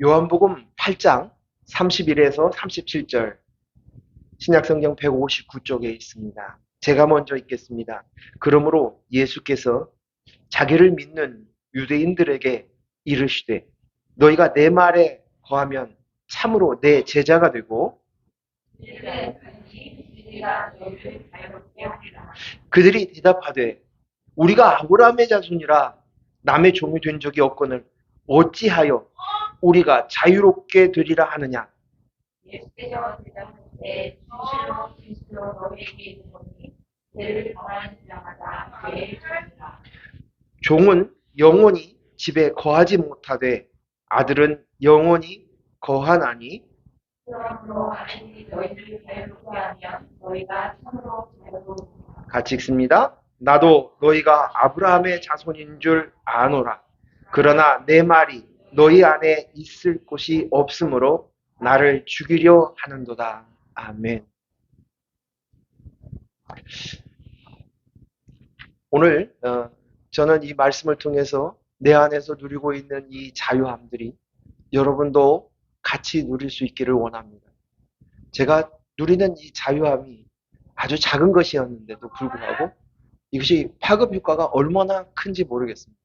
요한복음 8장 31에서 37절, 신약성경 159쪽에 있습니다. 제가 먼저 읽겠습니다. 그러므로 예수께서 자기를 믿는 유대인들에게 이르시되 너희가 내 말에 거하면 참으로 내 제자가 되고 그들이 대답하되 우리가 아브라함의 자손이라 남의 종이 된 적이 없거늘 어찌하여 우리가 자유롭게 되리라 하느냐. 예수께서 대답하시되 진실로 진실로 너희에게 이르노니 죄를 범하는 자마다 죄의 종이라. 종은 영원히 집에 거하지 못하되 아들은 영원히 거하나니. 그러므로 아들이 너희를 자유롭게 하면 너희가 참으로 자유로우리라. 같이 읽습니다. 나도 너희가 아브라함의 자손인 줄 아노라. 그러나 내 말이 너희 안에 있을 곳이 없으므로 나를 죽이려 하는도다. 아멘. 오늘 저는 이 말씀을 통해서 내 안에서 누리고 있는 이 자유함들이 여러분도 같이 누릴 수 있기를 원합니다. 제가 누리는 이 자유함이 아주 작은 것이었는데도 불구하고 이것이 파급 효과가 얼마나 큰지 모르겠습니다.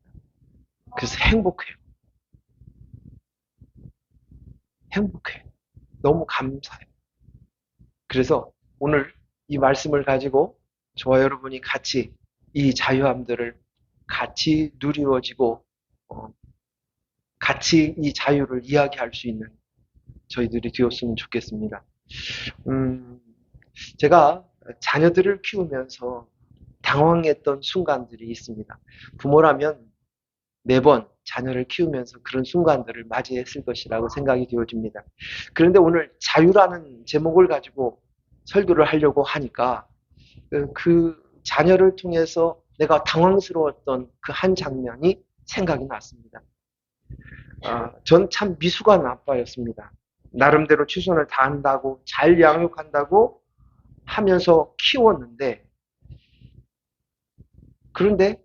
그래서 행복해요. 행복해요. 너무 감사해요. 그래서 오늘 이 말씀을 가지고 저와 여러분이 같이 이 자유함들을 같이 누리워지고 같이 이 자유를 이야기할 수 있는 저희들이 되었으면 좋겠습니다. 제가 자녀들을 키우면서 당황했던 순간들이 있습니다. 부모라면 매번 자녀를 키우면서 그런 순간들을 맞이했을 것이라고 생각이 되어집니다. 그런데 오늘 자유라는 제목을 가지고 설교를 하려고 하니까 그 자녀를 통해서 내가 당황스러웠던 그 한 장면이 생각이 났습니다. 전 참 미숙한 아빠였습니다. 나름대로 최선을 다한다고 잘 양육한다고 하면서 키웠는데 그런데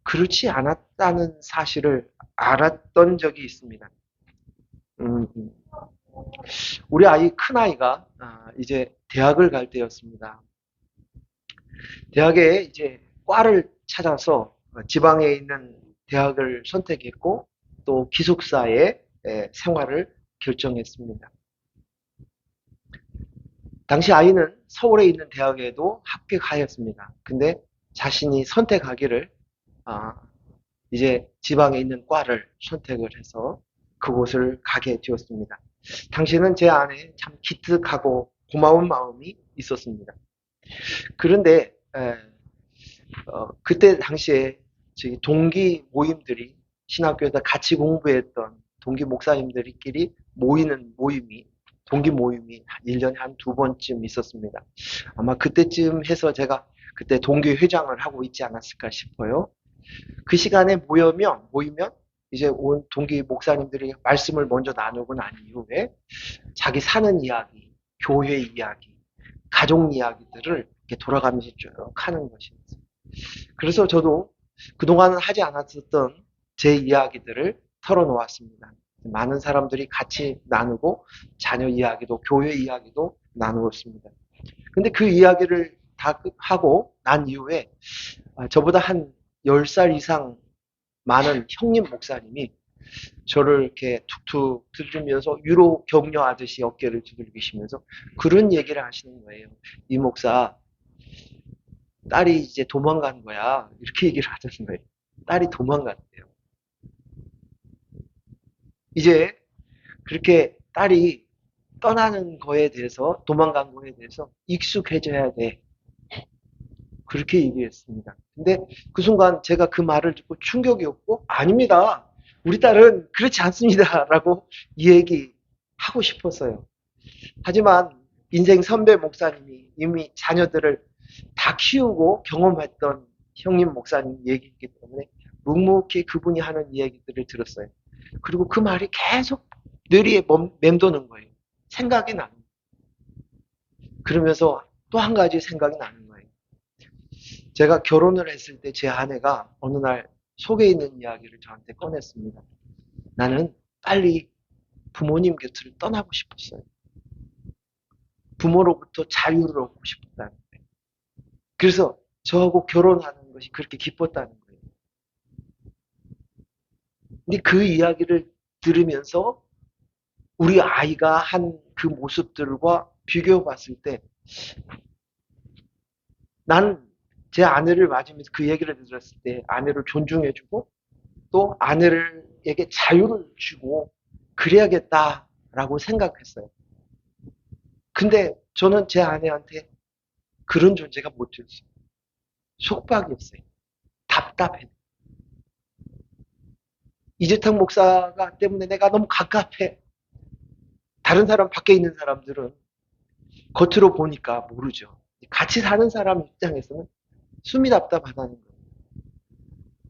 그렇지 않았다는 사실을 알았던 적이 있습니다. 우리 아이 큰아이가 이제 대학을 갈 때였습니다. 대학에 이제 과를 찾아서 지방에 있는 대학을 선택했고 또 기숙사에 생활을 결정했습니다. 당시 아이는 서울에 있는 대학에도 합격하였습니다. 근데 자신이 선택하기를 이제 지방에 있는 과를 선택을 해서 그곳을 가게 되었습니다. 당시에는 제 안에 참 기특하고 고마운 마음이 있었습니다. 그런데 그때 당시에 저희 동기 모임들이 신학교에서 같이 공부했던 동기 목사님들끼리 모이는 모임이 동기 모임이 1년에 한 2번쯤 있었습니다. 아마 그때쯤 해서 제가 그때 동기 회장을 하고 있지 않았을까 싶어요. 그 시간에 모이면 이제 온 동기 목사님들이 말씀을 먼저 나누고 난 이후에 자기 사는 이야기, 교회 이야기, 가족 이야기들을 이렇게 돌아가면서 쭉 하는 것이었어요. 그래서 저도 그동안은 하지 않았었던 제 이야기들을 털어놓았습니다. 많은 사람들이 같이 나누고 자녀 이야기도 교회 이야기도 나누었습니다. 근데 그 이야기를 다 하고 난 이후에 저보다 한 10살 이상 많은 형님 목사님이 저를 이렇게 툭툭 두드리면서 위로 격려하듯이 어깨를 두들기시면서 그런 얘기를 하시는 거예요. 이 목사, 딸이 이제 도망간 거야. 이렇게 얘기를 하시는 거예요. 딸이 도망갔대요. 이제 그렇게 딸이 떠나는 거에 대해서, 도망간 거에 대해서 익숙해져야 돼. 그렇게 얘기했습니다. 근데 그 순간 제가 그 말을 듣고 충격이었고, 아닙니다. 우리 딸은 그렇지 않습니다. 라고 얘기하고 싶었어요. 하지만 인생 선배 목사님이 이미 자녀들을 다 키우고 경험했던 형님 목사님 얘기이기 때문에 묵묵히 그분이 하는 이야기들을 들었어요. 그리고 그 말이 계속 뇌리에 맴도는 거예요. 생각이 나는 거예요. 그러면서 또 한 가지 생각이 나는 거예요. 제가 결혼을 했을 때 제 아내가 어느 날 속에 있는 이야기를 저한테 꺼냈습니다. 나는 빨리 부모님 곁을 떠나고 싶었어요. 부모로부터 자유를 얻고 싶었다는 거예요. 그래서 저하고 결혼하는 것이 그렇게 기뻤다는 거예요. 근데 그 이야기를 들으면서 우리 아이가 한 그 모습들과 비교해 봤을 때, 난 제 아내를 맞으면서 그 얘기를 들었을 때 아내를 존중해주고 또 아내에게 자유를 주고 그래야겠다라고 생각했어요. 근데 저는 제 아내한테 그런 존재가 못 되었어요. 속박이었어요. 답답해. 이재탁 목사가 때문에 내가 너무 갑갑해. 다른 사람, 밖에 있는 사람들은 겉으로 보니까 모르죠. 같이 사는 사람 입장에서는 숨이 답답하다는 거예요.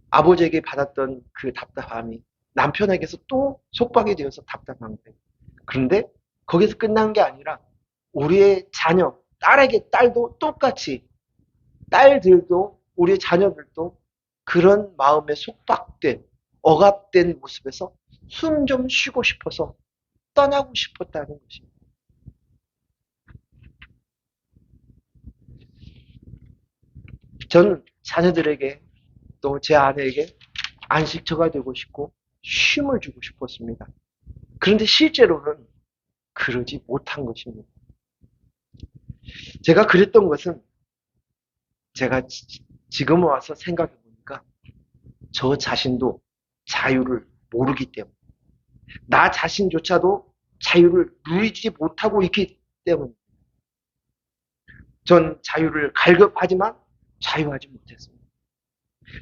아버지에게 받았던 그 답답함이 남편에게서 또 속박이 되어서 답답한 거예요. 그런데 거기서 끝난 게 아니라 우리의 자녀, 딸도 똑같이, 딸들도 우리의 자녀들도 그런 마음에 속박된, 억압된 모습에서 숨 좀 쉬고 싶어서 떠나고 싶었다는 것입니다. 저는 자녀들에게 또 제 아내에게 안식처가 되고 싶고 쉼을 주고 싶었습니다. 그런데 실제로는 그러지 못한 것입니다. 제가 그랬던 것은 제가 지금 와서 생각해 보니까 저 자신도 자유를 모르기 때문에, 나 자신조차도 자유를 누리지 못하고 있기 때문에 전 자유를 갈급하지만 자유하지 못했습니다.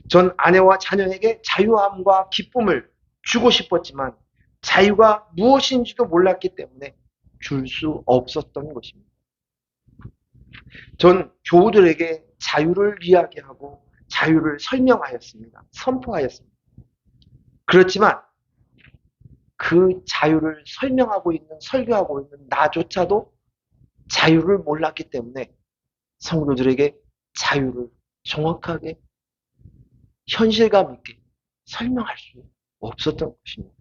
전 아내와 자녀에게 자유함과 기쁨을 주고 싶었지만 자유가 무엇인지도 몰랐기 때문에 줄 수 없었던 것입니다. 전 교우들에게 자유를 이야기하고 자유를 설명하였습니다. 선포하였습니다. 그렇지만 그 자유를 설명하고 있는, 설교하고 있는 나조차도 자유를 몰랐기 때문에 성도들에게 자유를 정확하게 현실감 있게 설명할 수 없었던 것입니다.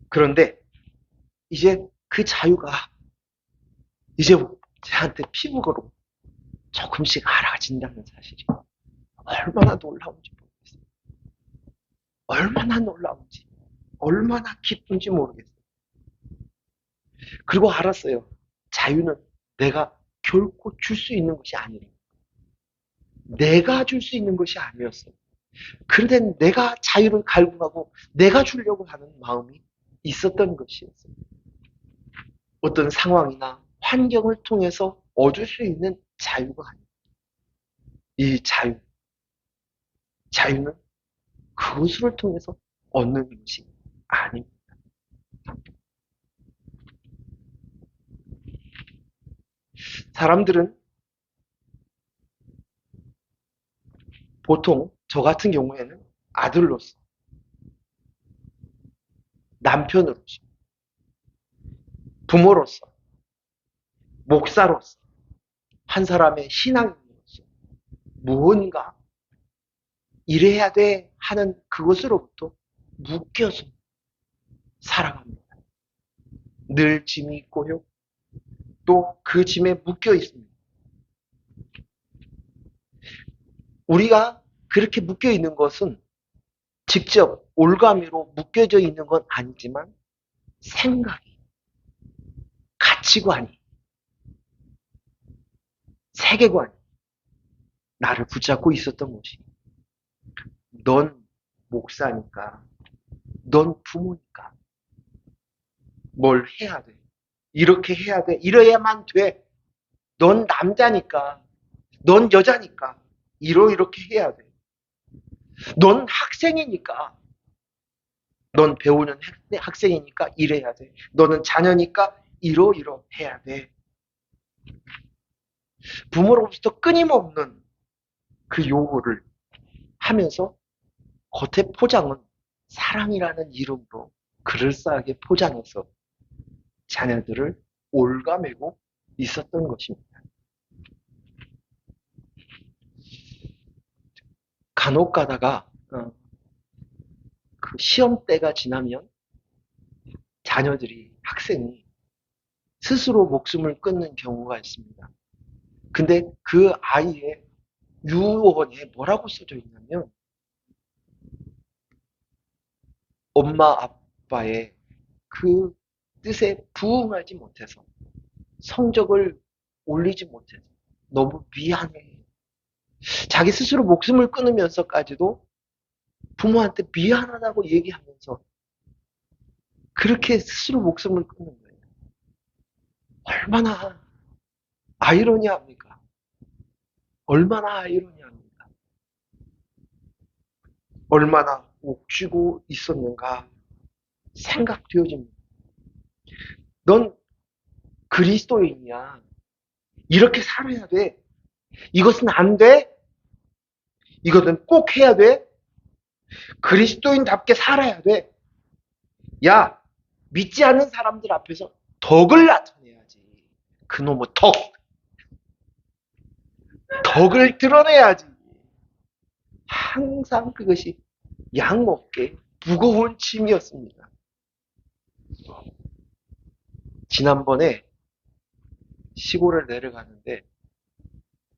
그런데 이제 그 자유가 이제 저한테 피부로 조금씩 알아진다는 사실이 얼마나 놀라운지 모르겠어요. 얼마나 놀라운지, 얼마나 기쁜지 모르겠어요. 그리고 알았어요. 자유는 내가 결코 줄 수 있는 것이 아니에요. 내가 줄 수 있는 것이 아니었어요. 그런데 내가 자유를 갈구하고 내가 주려고 하는 마음이 있었던 것이었어요. 어떤 상황이나 환경을 통해서 얻을 수 있는 자유가 아니에요. 이 자유는 그것을 통해서 얻는 것이 아닙니다. 사람들은 보통 저 같은 경우에는 아들로서, 남편으로서, 부모로서, 목사로서, 한 사람의 신앙인으로서 무언가 이래야 돼 하는 그것으로부터 묶여서 살아갑니다. 늘 짐이 있고요. 또 그 짐에 묶여 있습니다. 우리가 그렇게 묶여 있는 것은 직접 올가미로 묶여져 있는 건 아니지만 생각이, 가치관이, 세계관이 나를 붙잡고 있었던 것이, 넌 목사니까, 넌 부모니까 뭘 해야 돼. 이렇게 해야 돼. 이래야만 돼. 넌 남자니까, 넌 여자니까 이렇게 해야 돼. 넌 학생이니까, 넌 배우는 학생이니까 이래야 돼. 너는 자녀니까 이러해야 돼. 부모로부터 끊임없는 그 요구를 하면서 겉에 포장은 사랑이라는 이름으로 그럴싸하게 포장해서 자녀들을 올가매고 있었던 것입니다. 간혹 가다가 그 시험 때가 지나면 자녀들이, 학생이 스스로 목숨을 끊는 경우가 있습니다. 근데 그 아이의 유언에 뭐라고 써져 있냐면 엄마 아빠의 그 뜻에 부응하지 못해서 성적을 올리지 못해서 너무 미안해. 자기 스스로 목숨을 끊으면서까지도 부모한테 미안하다고 얘기하면서 그렇게 스스로 목숨을 끊는 거예요. 얼마나 아이러니합니까? 얼마나 아이러니합니까? 얼마나 옥죄고 있었는가 생각되어집니다. 넌 그리스도인이야. 이렇게 살아야 돼. 이것은 안 돼. 이것은 꼭 해야 돼. 그리스도인답게 살아야 돼. 야, 믿지 않는 사람들 앞에서 덕을 나타내야지. 그놈의 덕을 드러내야지. 항상 그것이 양목계 무거운 짐이었습니다. 지난번에 시골을 내려가는데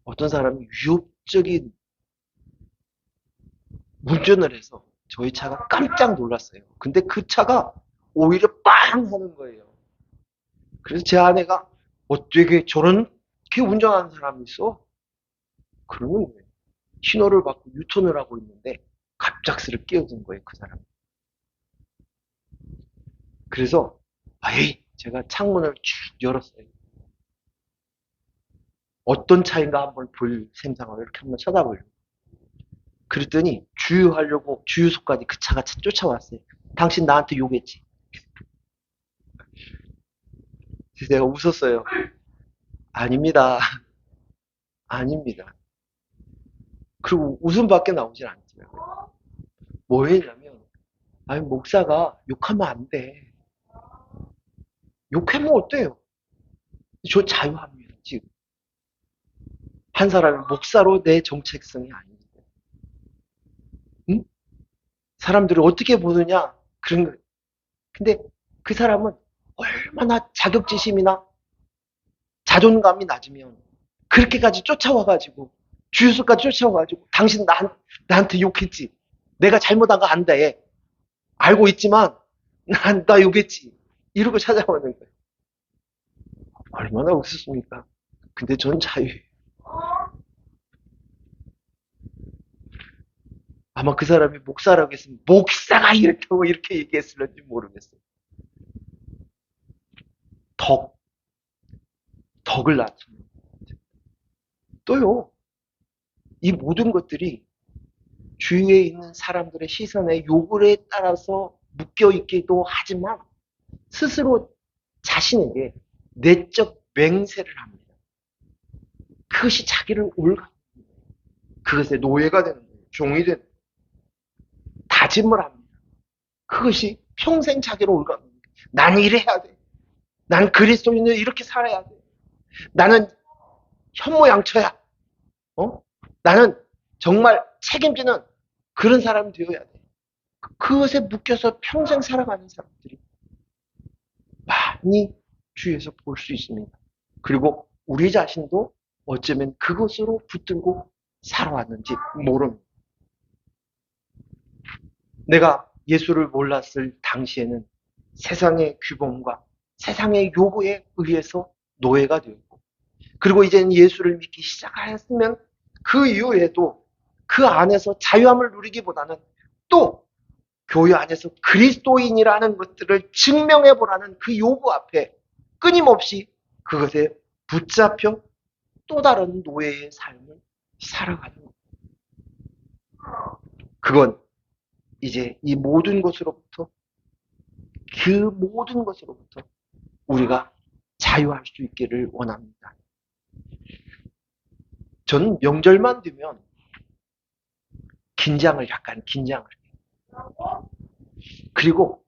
어떤 사람이 위협적인 운전을 해서 저희 차가 깜짝 놀랐어요. 근데 그 차가 오히려 빵 하는 거예요. 그래서 제 아내가 어떻게 저렇게 운전하는 사람이 있어? 그러면 신호를 받고 유턴을 하고 있는데 갑작스레 끼어든 거예요, 그 사람이. 그래서 에이, 제가 창문을 쭉 열었어요. 어떤 차인가 한번 볼 생각을 이렇게 한번 쳐다보려고. 그랬더니 주유하려고 주유소까지 그 차가 쫓아왔어요. 당신 나한테 욕했지. 그래서 내가 웃었어요. 아닙니다. 아닙니다. 그리고 웃음밖에 나오질 않더라고요. 뭐 했냐면, 아니, 목사가 욕하면 안 돼. 욕하면 어때요? 저 자유합니다, 지금. 한 사람이 목사로 내 정체성이 아닙니다. 응? 사람들을 어떻게 보느냐? 그런 거. 근데 그 사람은 얼마나 자격지심이나 자존감이 낮으면 그렇게까지 쫓아와가지고 주유소까지 쫓아와가지고 당신 나한테 욕했지. 내가 잘못한 거 안다 해. 알고 있지만 나 욕했지. 이러고 찾아오는 거예요. 얼마나 웃었습니까? 근데 전 자유예요. 아마 그 사람이 목사라고 했으면 목사가 이렇다고 이렇게 얘기했을지 모르겠어요. 덕을 나타내는 또요. 이 모든 것들이 주위에 있는 사람들의 시선에 요구에 따라서 묶여 있기도 하지만 스스로 자신에게 내적 맹세를 합니다. 그것이 자기를 올가 그것의 노예가 되는 거예요. 종이 되는 거예요. 다짐을 합니다. 그것이 평생 자기를 올가는 거예요. 나는 이래야 돼. 난 그리스도인을 이렇게 살아야 돼. 나는 현모양처야. 어? 나는 정말 책임지는 그런 사람이 되어야 돼. 그것에 묶여서 평생 살아가는 사람들이 많이 주위에서 볼 수 있습니다. 그리고 우리 자신도 어쩌면 그것으로 붙들고 살아왔는지 모릅니다. 내가 예수를 몰랐을 당시에는 세상의 규범과 세상의 요구에 의해서 노예가 되었고, 그리고 이제는 예수를 믿기 시작하였으면 그 이후에도 그 안에서 자유함을 누리기보다는 또 교회 안에서 그리스도인이라는 것들을 증명해 보라는 그 요구 앞에 끊임없이 그것에 붙잡혀 또 다른 노예의 삶을 살아가는 것. 그건 이제 이 모든 것으로부터 그 모든 것으로부터 우리가 자유할 수 있기를 원합니다. 저는 명절만 되면 약간 긴장을 해요. 그리고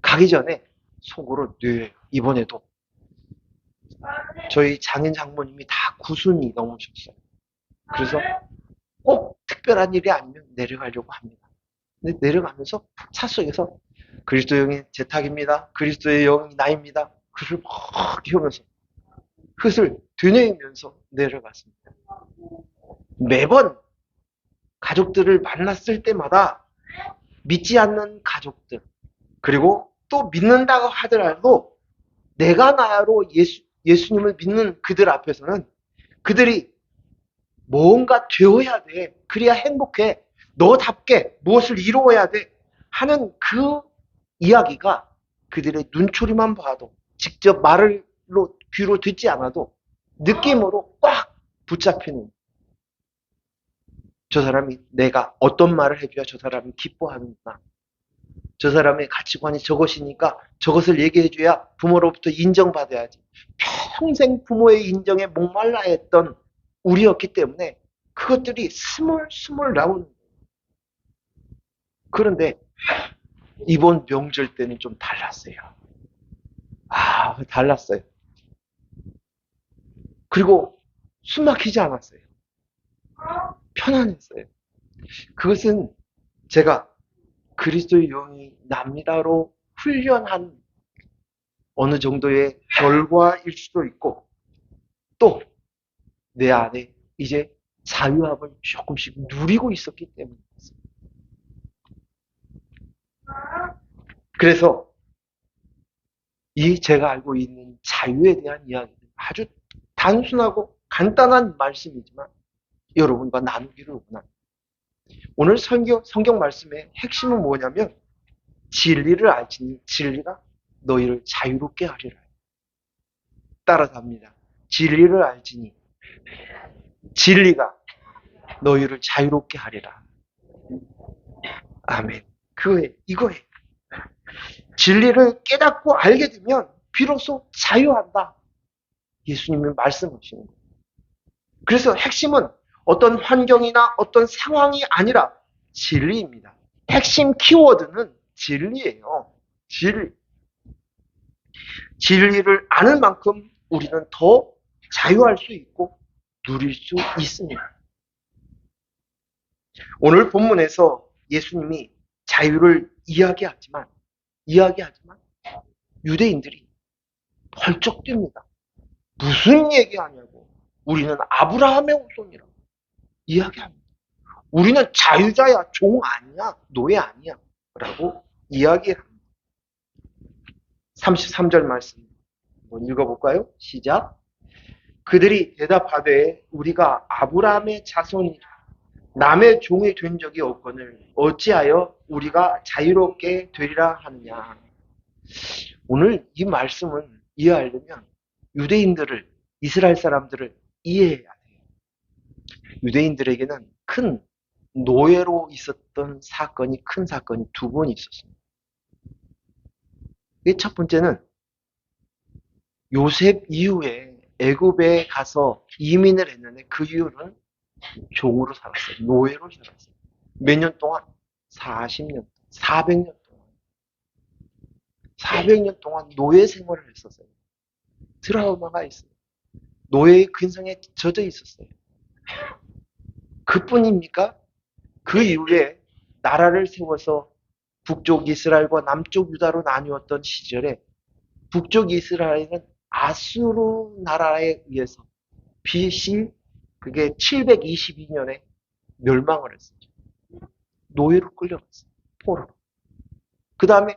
가기 전에 속으로 네, 이번에도 저희 장인 장모님이 다 90이 넘으셨어요. 그래서 꼭 특별한 일이 아니면 내려가려고 합니다. 근데 내려가면서 차 속에서 그리스도의 영이 제 탁입니다. 그리스도의 영이 나입니다. 그를 막 키우면서 그것을 되뇌이면서 내려갔습니다. 매번 가족들을 만났을 때마다 믿지 않는 가족들, 그리고 또 믿는다고 하더라도 내가 나로 예수님을 믿는 그들 앞에서는 그들이 뭔가 되어야 돼. 그래야 행복해. 너답게 무엇을 이루어야 돼. 하는 그 이야기가 그들의 눈초리만 봐도 직접 말로 귀로 듣지 않아도 느낌으로 꽉 붙잡히는, 저 사람이 내가 어떤 말을 해줘야 저 사람이 기뻐하는구나. 저 사람의 가치관이 저것이니까 저것을 얘기해줘야 부모로부터 인정받아야지. 평생 부모의 인정에 목말라 했던 우리였기 때문에 그것들이 스물스물 나오는 거예요. 그런데 이번 명절 때는 좀 달랐어요. 달랐어요. 그리고 숨 막히지 않았어요. 편안했어요. 그것은 제가 그리스도의 영이 납니다로 훈련한 어느 정도의 결과일 수도 있고, 또 내 안에 이제 자유함을 조금씩 누리고 있었기 때문이었어요. 그래서 이 제가 알고 있는 자유에 대한 이야기는 아주 단순하고 간단한 말씀이지만 여러분과 나누기를 원합니다. 오늘 성경 말씀의 핵심은 뭐냐면 진리를 알지니 진리가 너희를 자유롭게 하리라. 따라서 합니다. 진리를 알지니 진리가 너희를 자유롭게 하리라. 아멘. 이거예요. 진리를 깨닫고 알게 되면 비로소 자유한다. 예수님이 말씀하시는 거예요. 그래서 핵심은 어떤 환경이나 어떤 상황이 아니라 진리입니다. 핵심 키워드는 진리예요. 진리. 진리를 아는 만큼 우리는 더 자유할 수 있고 누릴 수 있습니다. 오늘 본문에서 예수님이 자유를 이야기하지만 유대인들이 펄쩍 뜁니다. 무슨 얘기하냐고. 우리는 아브라함의 후손이라고 이야기합니다. 우리는 자유자야, 종 아니야, 노예 아니야 라고 이야기합니다. 33절 말씀 한번 읽어볼까요? 시작. 그들이 대답하되 우리가 아브라함의 자손이라 남의 종이 된 적이 없거늘 어찌하여 우리가 자유롭게 되리라 하느냐. 오늘 이 말씀을 이해하려면 유대인들을, 이스라엘 사람들을 이해해야 돼요. 유대인들에게는 큰 노예로 있었던 큰 사건이 두 번 있었습니다. 첫 번째는 요셉 이후에 애굽에 가서 이민을 했는데 그 이후는 종으로 살았어요. 노예로 살았어요. 몇 년 동안? 40년, 400년 동안. 400년 동안 노예 생활을 했었어요. 트라우마가 있어요. 노예의 근성에 젖어 있었어요. 그뿐입니까? 그 이후에 나라를 세워서 북쪽 이스라엘과 남쪽 유다로 나뉘었던 시절에 북쪽 이스라엘은 아수르 나라에 의해서 BC 그게 722년에 멸망을 했었죠. 노예로 끌려갔어요. 포로로. 그 다음에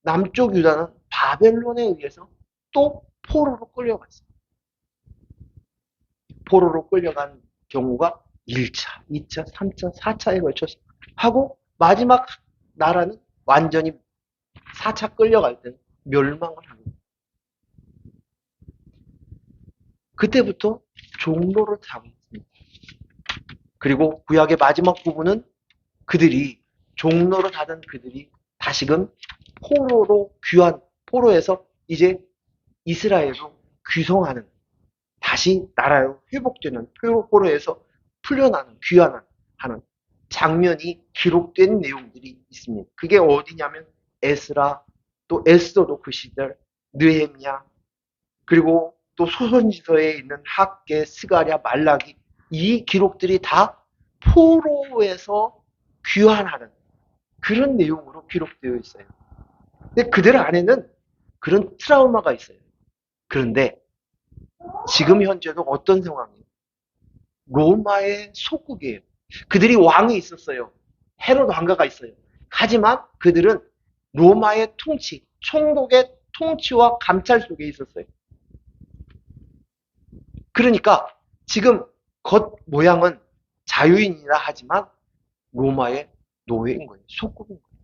남쪽 유다는 바벨론에 의해서 또 포로로 끌려갔어요. 포로로 끌려간 경우가 1차, 2차, 3차, 4차에 걸쳐서 하고 마지막 나라는 완전히 4차 끌려갈 때는 멸망을 합니다. 그때부터 종로를 타고 있습니다. 그리고 구약의 마지막 부분은 그들이 종로를 하던 그들이 다시금 포로에서 이제 이스라엘로 귀성하는, 다시 나라로 회복되는, 포로에서 풀려나는, 귀환하는 장면이 기록된 내용들이 있습니다. 그게 어디냐면 에스라, 또 에스더도 그 시절, 느헤미야, 그리고 또 소선지서에 있는 학계, 스가랴, 말라기, 이 기록들이 다 포로에서 귀환하는, 그런 내용으로 기록되어 있어요. 근데 그들 안에는 그런 트라우마가 있어요. 그런데 지금 현재도 어떤 상황이에요? 로마의 속국이에요. 그들이 왕이 있었어요. 헤롯 왕가가 있어요. 하지만 그들은 로마의 통치, 총독의 통치와 감찰 속에 있었어요. 그러니까 지금 겉 모양은 자유인이라 하지만 로마의 노예인 거예요. 속국인 거예요.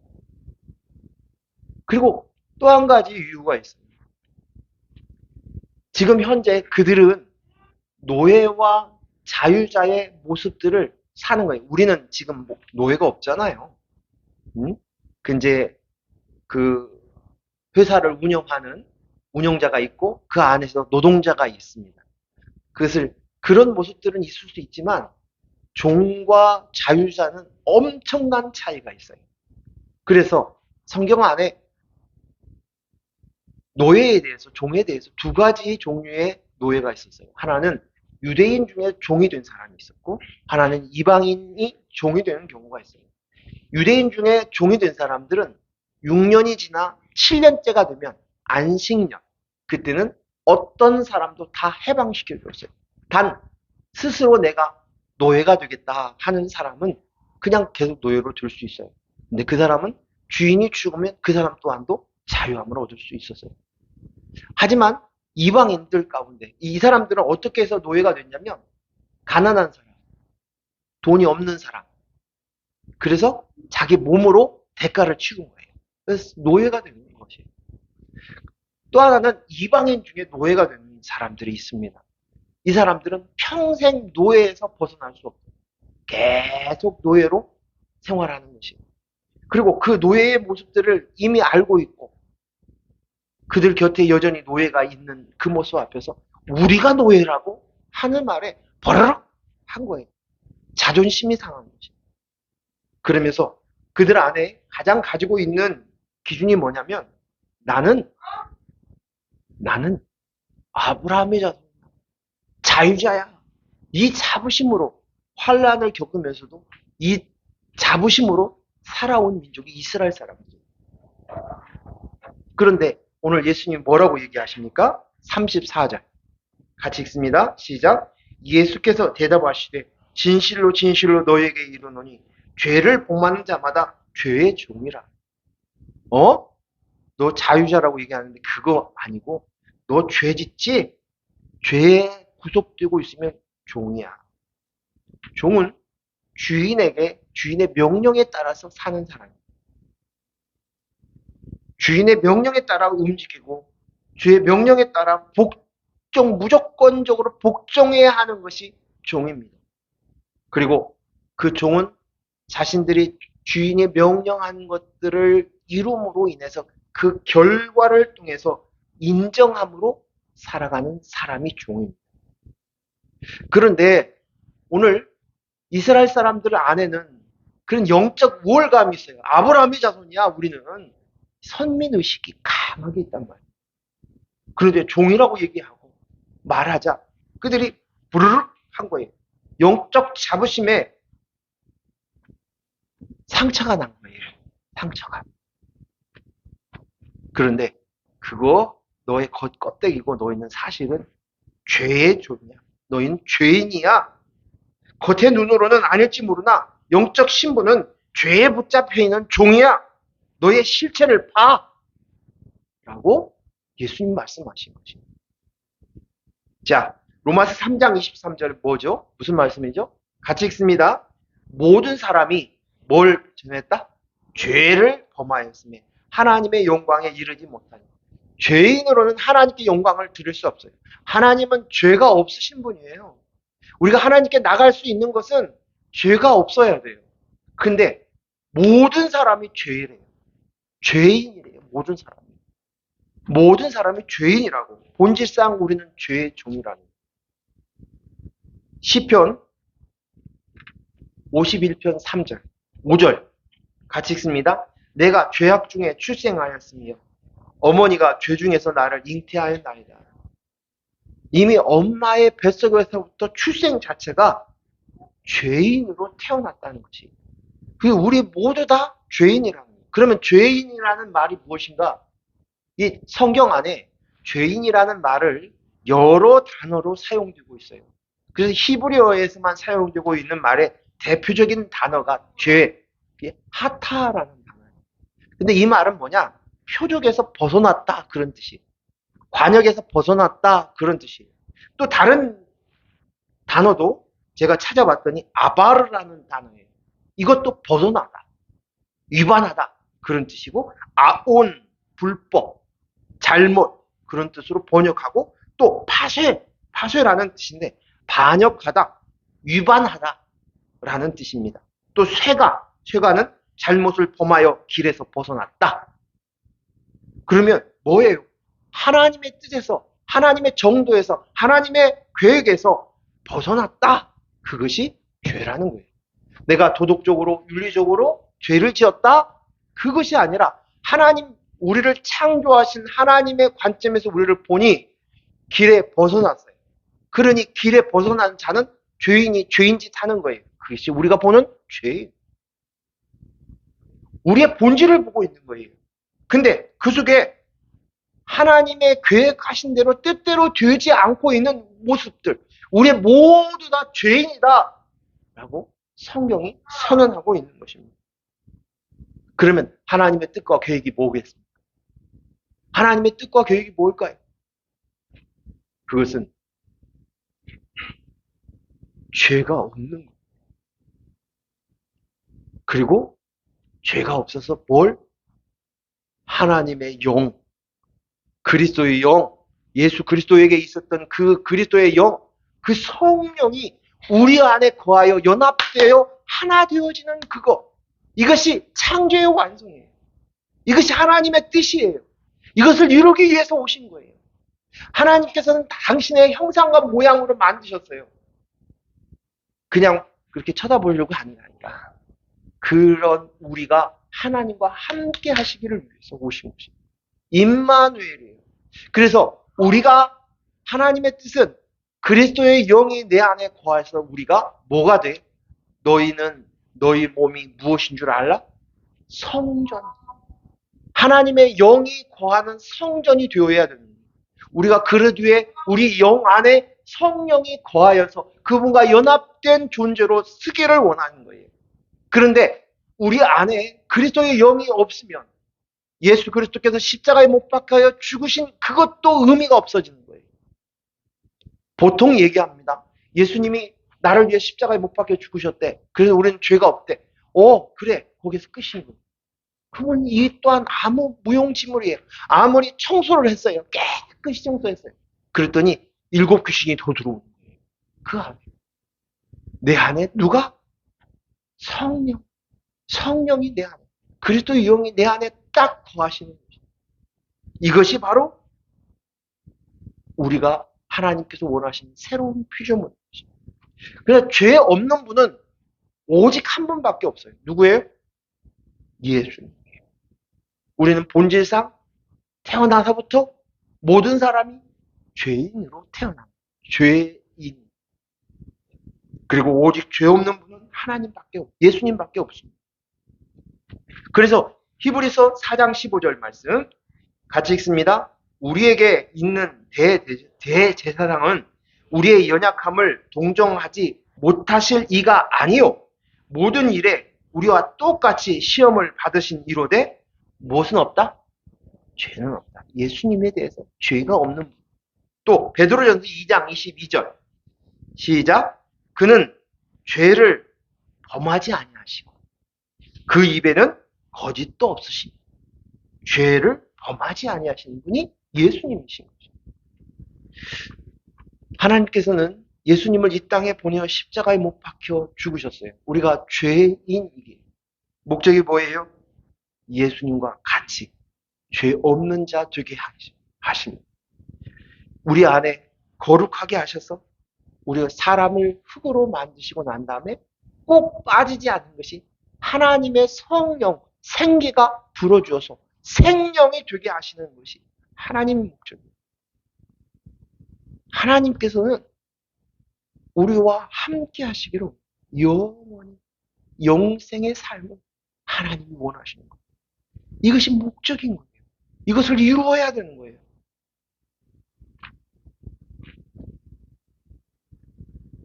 그리고 또 한 가지 이유가 있어요. 지금 현재 그들은 노예와 자유자의 모습들을 사는 거예요. 우리는 지금 노예가 없잖아요. 응? 근데 그 회사를 운영하는 운영자가 있고 그 안에서 노동자가 있습니다. 그런 모습들은 있을 수 있지만 종과 자유자는 엄청난 차이가 있어요. 그래서 성경 안에 노예에 대해서, 종에 대해서 두 가지 종류의 노예가 있었어요. 하나는 유대인 중에 종이 된 사람이 있었고, 하나는 이방인이 종이 되는 경우가 있어요. 유대인 중에 종이 된 사람들은 6년이 지나 7년째가 되면 안식년, 그때는 어떤 사람도 다 해방시켜줬어요. 단 스스로 내가 노예가 되겠다 하는 사람은 그냥 계속 노예로 될 수 있어요. 근데 그 사람은 주인이 죽으면 그 사람 또한도 자유함을 얻을 수 있었어요. 하지만 이방인들 가운데 이 사람들은 어떻게 해서 노예가 됐냐면 가난한 사람, 돈이 없는 사람, 그래서 자기 몸으로 대가를 치른 거예요. 그래서 노예가 되는 것이에요. 또 하나는 이방인 중에 노예가 되는 사람들이 있습니다. 이 사람들은 평생 노예에서 벗어날 수 없어요. 계속 노예로 생활하는 것이에요. 그리고 그 노예의 모습들을 이미 알고 있고 그들 곁에 여전히 노예가 있는 그 모습 앞에서 우리가 노예라고 하는 말에 버르륵 한 거예요. 자존심이 상한 거죠. 그러면서 그들 안에 가장 가지고 있는 기준이 뭐냐면 나는 아브라함의 자손, 자유자야. 이 자부심으로 환란을 겪으면서도 이 자부심으로 살아온 민족이 이스라엘 사람들이에요. 그런데 오늘 예수님이 뭐라고 얘기하십니까? 34절 같이 읽습니다. 시작. 예수께서 대답하시되 진실로 진실로 너에게 이르노니 죄를 복받는 자마다 죄의 종이라. 너 자유자라고 얘기하는데 그거 아니고 너 죄 짓지? 죄에 구속되고 있으면 종이야. 종은 주인의 명령에 따라서 사는 사람이에요. 주인의 명령에 따라 움직이고 주의 명령에 따라 무조건적으로 복종해야 하는 것이 종입니다. 그리고 그 종은 자신들이 주인이 명령한 것들을 이룸으로 인해서 그 결과를 통해서 인정함으로 살아가는 사람이 종입니다. 그런데 오늘 이스라엘 사람들 안에는 그런 영적 우월감이 있어요. 아브라함의 자손이야 우리는. 선민의식이 강하게 있단 말이에요. 그런데 종이라고 얘기하고 말하자 그들이 부르륵 한 거예요. 영적 자부심에 상처가 난 거예요. 상처가. 그런데 그거 너의 겉껍데기고 너희는 사실은 죄의 종이야. 너희는 죄인이야. 겉의 눈으로는 아닐지 모르나 영적 신분은 죄에 붙잡혀 있는 종이야. 너의 실체를 봐. 라고 예수님 말씀하신 것입니다. 자, 로마서 3장 23절 뭐죠? 무슨 말씀이죠? 같이 읽습니다. 모든 사람이 뭘 전했다? 죄를 범하였으며 하나님의 영광에 이르지 못하니. 죄인으로는 하나님께 영광을 드릴 수 없어요. 하나님은 죄가 없으신 분이에요. 우리가 하나님께 나갈 수 있는 것은 죄가 없어야 돼요. 근데 모든 사람이 죄이래요. 죄인이래요. 모든 사람이. 모든 사람이 죄인이라고. 본질상 우리는 죄의 종이라는 거예요. 시편 51편 3절, 5절 같이 읽습니다. 내가 죄악 중에 출생하였으며 어머니가 죄 중에서 나를 잉태하였나이다. 이미 엄마의 뱃속에서부터 출생 자체가 죄인으로 태어났다는 것이. 우리 모두 다 죄인이라는 거예요. 그러면 죄인이라는 말이 무엇인가? 이 성경 안에 죄인이라는 말을 여러 단어로 사용되고 있어요. 그래서 히브리어에서만 사용되고 있는 말의 대표적인 단어가 하타라는 단어예요. 근데 이 말은 뭐냐? 표적에서 벗어났다 그런 뜻이에요. 관역에서 벗어났다 그런 뜻이에요. 또 다른 단어도 제가 찾아봤더니 아바르라는 단어예요. 이것도 벗어나다, 위반하다 그런 뜻이고, 아온, 불법, 잘못 그런 뜻으로 번역하고, 또 파쇄라는 뜻인데 반역하다, 위반하다 라는 뜻입니다. 또 쇠가는 잘못을 범하여 길에서 벗어났다. 그러면 뭐예요? 하나님의 뜻에서, 하나님의 정도에서, 하나님의 계획에서 벗어났다. 그것이 죄라는 거예요. 내가 도덕적으로, 윤리적으로 죄를 지었다? 그것이 아니라 하나님, 우리를 창조하신 하나님의 관점에서 우리를 보니 길에 벗어났어요. 그러니 길에 벗어난 자는 죄인 짓 하는 거예요. 그것이 우리가 보는 죄예요. 우리의 본질을 보고 있는 거예요. 근데 그 속에 하나님의 계획하신 대로 뜻대로 되지 않고 있는 모습들, 우리 모두 다 죄인이다 라고 성경이 선언하고 있는 것입니다. 그러면 하나님의 뜻과 계획이 뭐겠습니까? 하나님의 뜻과 계획이 뭘까요? 그것은 죄가 없는 거예요. 그리고 죄가 없어서 하나님의 영, 그리스도의 영, 예수 그리스도에게 있었던 그 그리스도의 영, 그 성령이 우리 안에 거하여 연합되어 하나 되어지는 그것, 이것이 창조의 완성이에요. 이것이 하나님의 뜻이에요. 이것을 이루기 위해서 오신 거예요. 하나님께서는 당신의 형상과 모양으로 만드셨어요. 그냥 그렇게 쳐다보려고 하는 게 아니라 그런 우리가 하나님과 함께 하시기를 위해서 오신 것입니다. 임마누엘이에요. 그래서 우리가 하나님의 뜻은 그리스도의 영이 내 안에 거해서 우리가 뭐가 돼? 너희는 너희 몸이 무엇인 줄 알라? 성전. 하나님의 영이 거하는 성전이 되어야 되는 거예요. 우리가 그릇 위에 우리 영 안에 성령이 거하여서 그분과 연합된 존재로 쓰기를 원하는 거예요. 그런데 우리 안에 그리스도의 영이 없으면 예수 그리스도께서 십자가에 못 박혀 죽으신 그것도 의미가 없어지는 거예요. 보통 얘기합니다. 예수님이 나를 위해 십자가에 못 박혀 죽으셨대. 그래서 우리는 죄가 없대. 그래. 거기서 끝인 거예요. 그건 이 또한 아무 무용지물이에요. 아무리 청소를 했어요. 깨끗이 청소했어요. 그랬더니 7 귀신이 더 들어오는 거예요. 그 안에. 내 안에 누가? 성령이 내 안에. 그리스도의 영이 내 안에 딱 거하시는 거죠. 이것이 바로 우리가 하나님께서 원하시는 새로운 피조물입니다. 그래서 죄 없는 분은 오직 한 분밖에 없어요. 누구예요? 예수님이에요. 우리는 본질상 태어나서부터 모든 사람이 죄인으로 태어납니다. 죄인. 그리고 오직 죄 없는 분은 예수님밖에 없습니다. 그래서 히브리서 4장 15절 말씀 같이 읽습니다. 우리에게 있는 대제사장은 우리의 연약함을 동정하지 못하실 이가 아니요 모든 일에 우리와 똑같이 시험을 받으신 이로되 무엇은 없다? 죄는 없다. 예수님에 대해서 죄가 없는 분. 또 베드로전서 2장 22절 시작. 그는 죄를 범하지 아니하시고 그 입에는 거짓도 없으시니 죄를 범하지 아니하시는 분이 예수님이신 거죠. 하나님께서는 예수님을 이 땅에 보내어 십자가에 못 박혀 죽으셨어요. 우리가 죄인이기에. 목적이 뭐예요? 예수님과 같이 죄 없는 자 되게 하십니다. 우리 안에 거룩하게 하셔서 우리가 사람을 흙으로 만드시고 난 다음에 꼭 빠지지 않는 것이 하나님의 성령, 생기가 불어주어서 생명이 되게 하시는 것이 하나님의 목적입니다. 하나님께서는 우리와 함께 하시기로 영원히 영생의 삶을 하나님이 원하시는 거예요. 이것이 목적인 거예요. 이것을 이루어야 되는 거예요.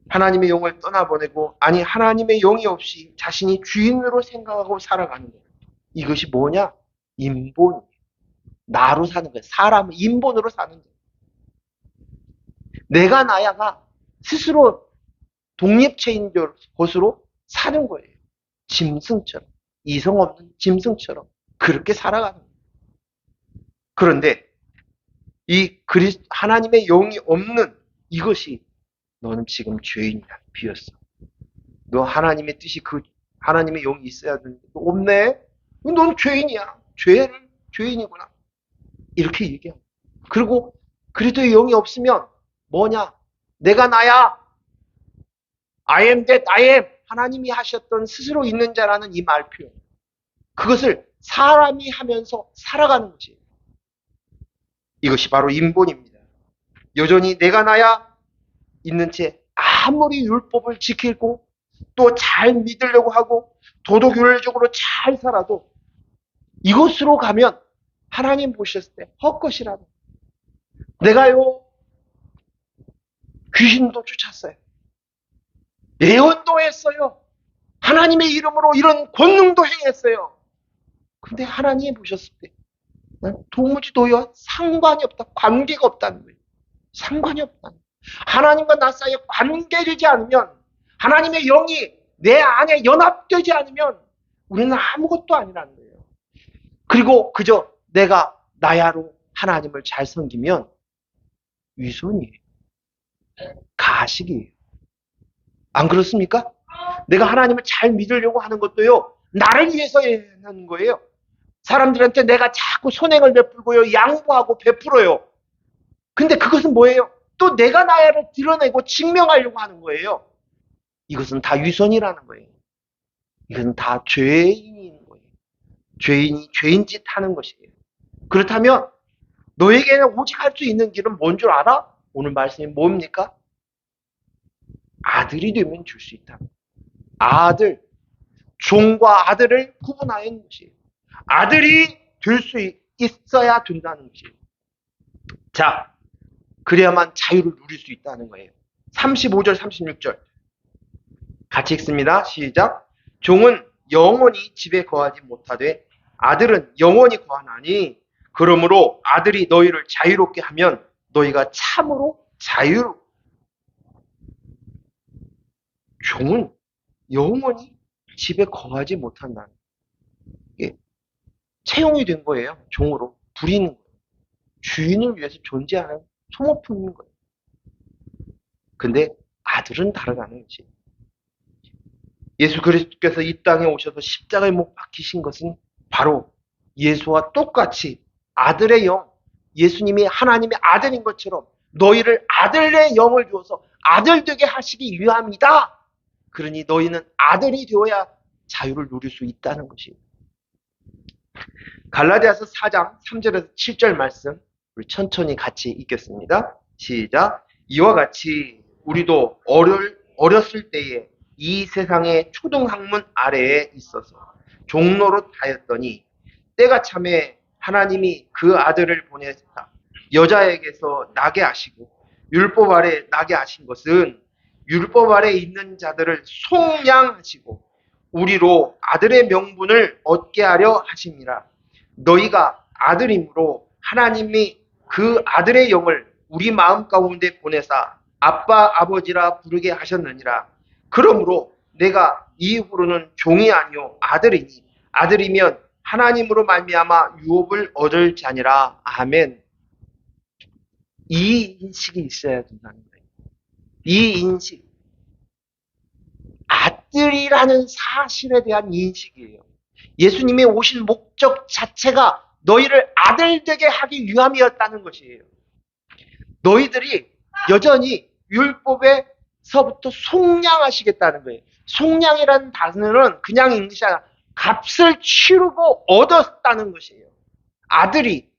하나님의 영을 떠나보내고, 아니 하나님의 영이 없이 자신이 주인으로 생각하고 살아가는 거예요. 이것이 뭐냐? 인본이에요. 나로 사는 거예요. 사람은 인본으로 사는 거예요. 내가 나야가 스스로 독립체인 것으로 사는 거예요. 짐승처럼. 이성 없는 짐승처럼 그렇게 살아가는 거예요. 그런데 이 하나님의 영이 없는 이것이 너는 지금 죄인이야. 비었어. 너 하나님의 뜻이 하나님의 영이 있어야 되는데 너 없네? 넌 죄인이야. 죄인이구나. 이렇게 얘기해요. 그리고 그리스도의 영이 없으면 뭐냐? 내가 나야. I am that I am. 하나님이 하셨던 스스로 있는 자라는 이 말 표현. 그것을 사람이 하면서 살아가는 거지. 이것이 바로 인본입니다. 여전히 내가 나야 있는 채 아무리 율법을 지키고 또 잘 믿으려고 하고 도덕윤리적으로 잘 살아도 이곳으로 가면 하나님 보셨을 때 헛것이라는. 내가요 귀신도 쫓았어요. 예언도 했어요. 하나님의 이름으로 이런 권능도 행했어요. 근데 하나님이 보셨을 때 도무지 도요 상관이 없다. 관계가 없다는 거예요. 상관이 없다는 거예요. 하나님과 나 사이에 관계되지 않으면, 하나님의 영이 내 안에 연합되지 않으면 우리는 아무것도 아니라는 거예요. 그리고 그저 내가 나야로 하나님을 잘 섬기면 위선이에요. 가식이에요. 안 그렇습니까? 내가 하나님을 잘 믿으려고 하는 것도요, 나를 위해서 하는 거예요. 사람들한테 내가 자꾸 선행을 베풀고요, 양보하고 베풀어요. 근데 그것은 뭐예요? 또 내가 나야를 드러내고 증명하려고 하는 거예요. 이것은 다 위선이라는 거예요. 이것은 다 죄인인 거예요. 죄인이 죄인짓 하는 것이에요. 그렇다면 너에게는 오직 할 수 있는 길은 뭔 줄 알아? 오늘 말씀이 뭡니까? 아들이 되면 줄 수 있다. 아들, 종과 아들을 구분하는 것이에요. 아들이 될 수 있어야 된다는 것이에요. 자, 그래야만 자유를 누릴 수 있다는 거예요. 35절, 36절 같이 읽습니다. 시작. 종은 영원히 집에 거하지 못하되 아들은 영원히 거하나니 그러므로 아들이 너희를 자유롭게 하면 너희가 참으로 자유로. 종은 영원히 집에 거하지 못한다는 게 채용이 된 거예요. 종으로 부리는 거예요. 주인을 위해서 존재하는 소모품인 거예요. 근데 아들은 다르다는 거지. 예수 그리스도께서 이 땅에 오셔서 십자가에 못 박히신 것은 바로 예수와 똑같이 아들의 영, 예수님이 하나님의 아들인 것처럼 너희를 아들의 영을 주어서 아들 되게 하시기 위함이다. 그러니 너희는 아들이 되어야 자유를 누릴 수 있다는 것이에요. 갈라디아서 4장 3절에서 7절 말씀 우리 천천히 같이 읽겠습니다. 시작. 이와 같이 우리도 어렸을 때에 이 세상의 초등학문 아래에 있어서 종노릇 하였더니 때가 참에 하나님이 그 아들을 보내사 여자에게서 나게 하시고 율법 아래 나게 하신 것은 율법 아래 있는 자들을 속량하시고 우리로 아들의 명분을 얻게 하려 하심이라. 너희가 아들이므로 하나님이 그 아들의 영을 우리 마음 가운데 보내사 아빠 아버지라 부르게 하셨느니라. 그러므로 내가 이후로는 종이 아니요 아들이니 아들이면 하나님으로 말미암아 유업을 얻을 자니라. 아멘. 이 인식이 있어야 된다는 거예요. 이 인식. 아들이라는 사실에 대한 인식이에요. 예수님이 오신 목적 자체가 너희를 아들 되게 하기 위함이었다는 것이에요. 너희들이 여전히 율법에서부터 속량하시겠다는 거예요. 속량이라는 단어는 그냥 인식이 아니라 값을 치르고 얻었다는 것이에요. 아들이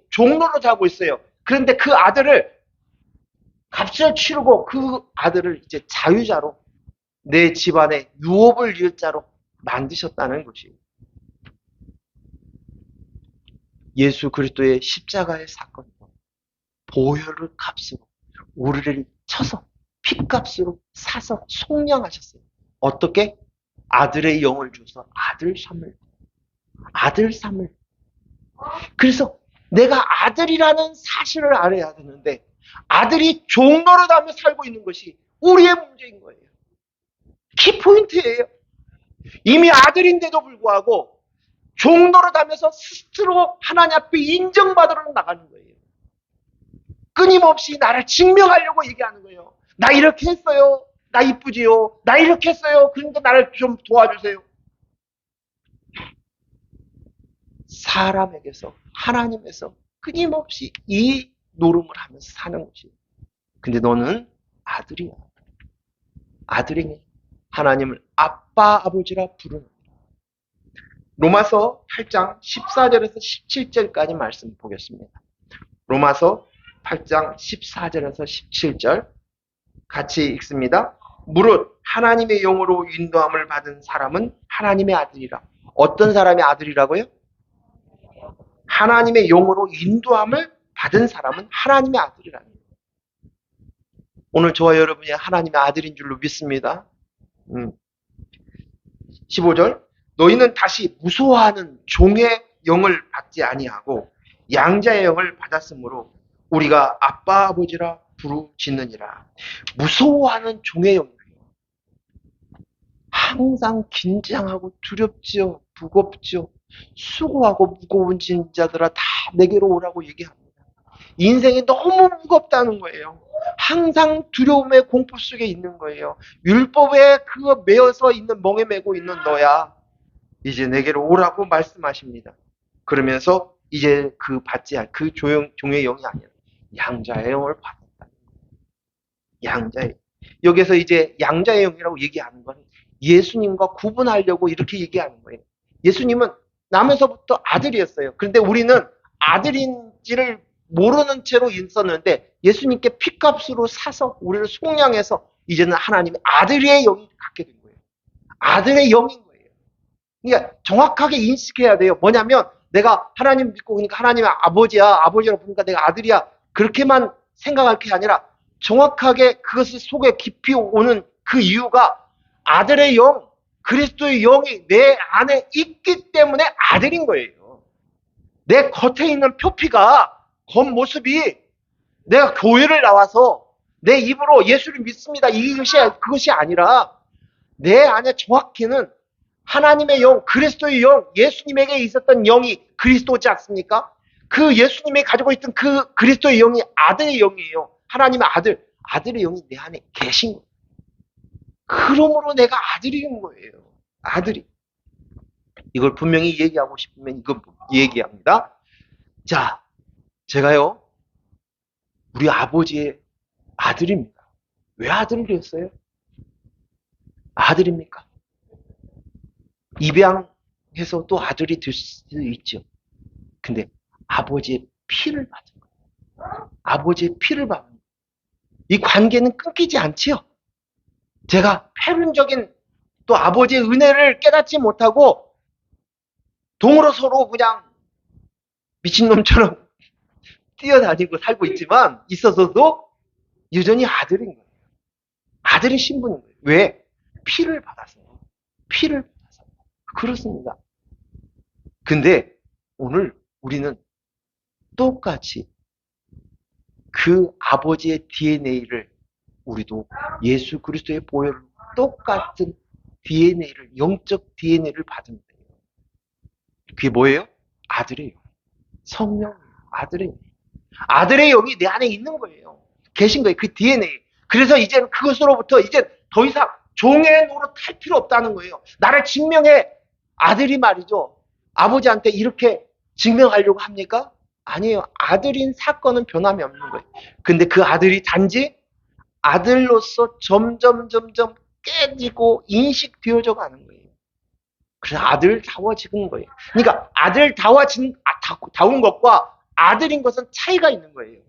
종로로 자고 있어요. 그런데 그 아들을 값을 치르고 그 아들을 이제 자유자로 내 집안에 유업을 이을 자로 만드셨다는 것이에요. 예수 그리스도의 십자가의 사건으로 보혈을 값으로 우리를 쳐서 피값으로 사서 속량하셨어요. 어떻게? 아들의 영을 줘서 아들 삼을. 그래서 내가 아들이라는 사실을 알아야 되는데 아들이 종노릇하며 살고 있는 것이 우리의 문제인 거예요. 키포인트예요. 이미 아들인데도 불구하고 종노릇하면서 스스로 하나님 앞에 인정받으러 나가는 거예요. 끊임없이 나를 증명하려고 얘기하는 거예요. 나 이렇게 했어요. 나 이쁘지요. 나 이렇게 했어요. 그러니까 나를 좀 도와주세요. 사람에게서 하나님에서 끊임없이 이 노름을 하면서 사는 것이에요. 근데 너는 아들이야. 아들이니 하나님을 아빠 아버지라 부르는 거예요. 로마서 8장 14절에서 17절까지 말씀 보겠습니다. 로마서 8장 14절에서 17절 같이 읽습니다. 무릇 하나님의 영으로 인도함을 받은 사람은 하나님의 아들이라. 어떤 사람의 아들이라고요? 하나님의 영으로 인도함을 받은 사람은 하나님의 아들이라는 거예요. 오늘 저와 여러분이 하나님의 아들인 줄로 믿습니다. 15절 너희는 다시 무소하는 종의 영을 받지 아니하고 양자의 영을 받았으므로 우리가 아빠 아버지라 부르짖느니라. 무서워하는 종의 영이에요. 항상 긴장하고 두렵지요. 무겁지요. 수고하고 무거운 진자들아 다 내게로 오라고 얘기합니다. 인생이 너무 무겁다는 거예요. 항상 두려움의 공포 속에 있는 거예요. 율법에 그거 매어서 있는 멍에 매고 있는 너야. 이제 내게로 오라고 말씀하십니다. 그러면서 이제 그 종의 영이 아니라 양자의 영을 받았다. 양자의. 여기서 이제 양자의 영이라고 얘기하는 건 예수님과 구분하려고 이렇게 얘기하는 거예요. 예수님은 나면서부터 아들이었어요. 그런데 우리는 아들인지를 모르는 채로 있었는데 예수님께 피값으로 사서 우리를 속량해서 이제는 하나님의 아들의 영이 갖게 된 거예요. 아들의 영인 거예요. 그러니까 정확하게 인식해야 돼요. 뭐냐면 내가 하나님 믿고 그러니까 하나님의 아버지야. 아버지라고 부르니까 내가 아들이야. 그렇게만 생각할 게 아니라 정확하게 그것을 속에 깊이 오는 그 이유가 아들의 영, 그리스도의 영이 내 안에 있기 때문에 아들인 거예요. 내 겉에 있는 표피가 겉모습이 내가 교회를 나와서 내 입으로 예수를 믿습니다. 그것이 아니라 내 안에 정확히는 하나님의 영, 그리스도의 영, 예수님에게 있었던 영이 그리스도지 않습니까? 그 예수님이 가지고 있던 그 그리스도의 영이 아들의 영이에요. 하나님의 아들의 영이 내 안에 계신 거예요. 그러므로 내가 아들인 거예요. 아들이. 이걸 분명히 얘기하고 싶으면 이거 얘기합니다. 자, 제가요, 우리 아버지의 아들입니다. 왜 아들을 했어요? 아들입니까? 입양해서 또 아들이 될 수도 있죠. 근데 아버지의 피를 받은 거예요. 아버지의 피를 받은 거예요. 이 관계는 끊기지 않지요. 제가 패륜적인 또 아버지의 은혜를 깨닫지 못하고 동으로 서로 그냥 미친놈처럼 뛰어다니고 살고 있어서도 여전히 아들인 거예요. 아들의 신분인 거예요. 왜? 피를 받아서요. 피를 받아서. 그렇습니다. 근데 오늘 우리는 똑같이 그 아버지의 DNA를 우리도 예수 그리스도의 보혈로 똑같은 DNA를, 영적 DNA를 받으면 돼요. 그게 뭐예요? 아들의 영. 성령, 아들의 영. 아들의 영이 내 안에 있는 거예요. 계신 거예요. 그 DNA. 그래서 이제는 그것으로부터 이제 더 이상 종의 노릇 할 필요 없다는 거예요. 나를 증명해. 아들이 말이죠. 아버지한테 이렇게 증명하려고 합니까? 아니에요. 아들인 사건은 변함이 없는 거예요. 근데 그 아들이 단지 아들로서 점점 깨지고 인식되어져 가는 거예요. 그래서 아들다워지는 거예요. 그러니까 다운 것과 아들인 것은 차이가 있는 거예요.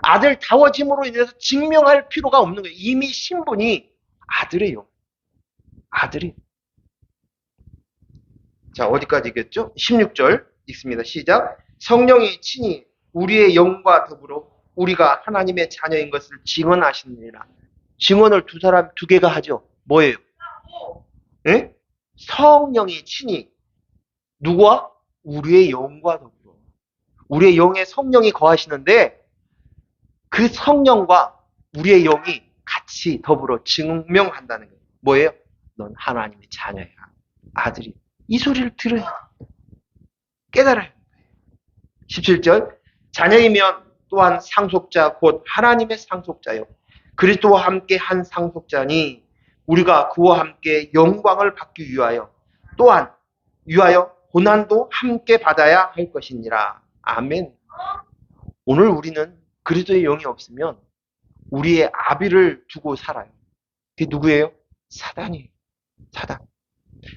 아들다워짐으로 인해서 증명할 필요가 없는 거예요. 이미 신분이 아들이에요. 아들이. 자, 어디까지 읽었죠? 16절 읽습니다. 시작. 성령이 친히 우리의 영과 더불어 우리가 하나님의 자녀인 것을 증언하시느니라. 증언을 두 개가 하죠. 뭐예요? 예? 성령이 친히 누구와? 우리의 영과 더불어. 우리의 영에 성령이 거하시는데 그 성령과 우리의 영이 같이 더불어 증명한다는 거예요. 뭐예요? 넌 하나님의 자녀야. 아들이. 이 소리를 들어야 돼. 깨달아야 돼. 17절. 자녀이면 또한 상속자 곧 하나님의 상속자요. 그리스도와 함께 한 상속자니 우리가 그와 함께 영광을 받기 위하여 또한 위하여 고난도 함께 받아야 할 것이니라. 아멘. 오늘 우리는 그리스도의 영이 없으면 우리의 아비를 두고 살아요. 그게 누구예요? 사단이에요. 사단.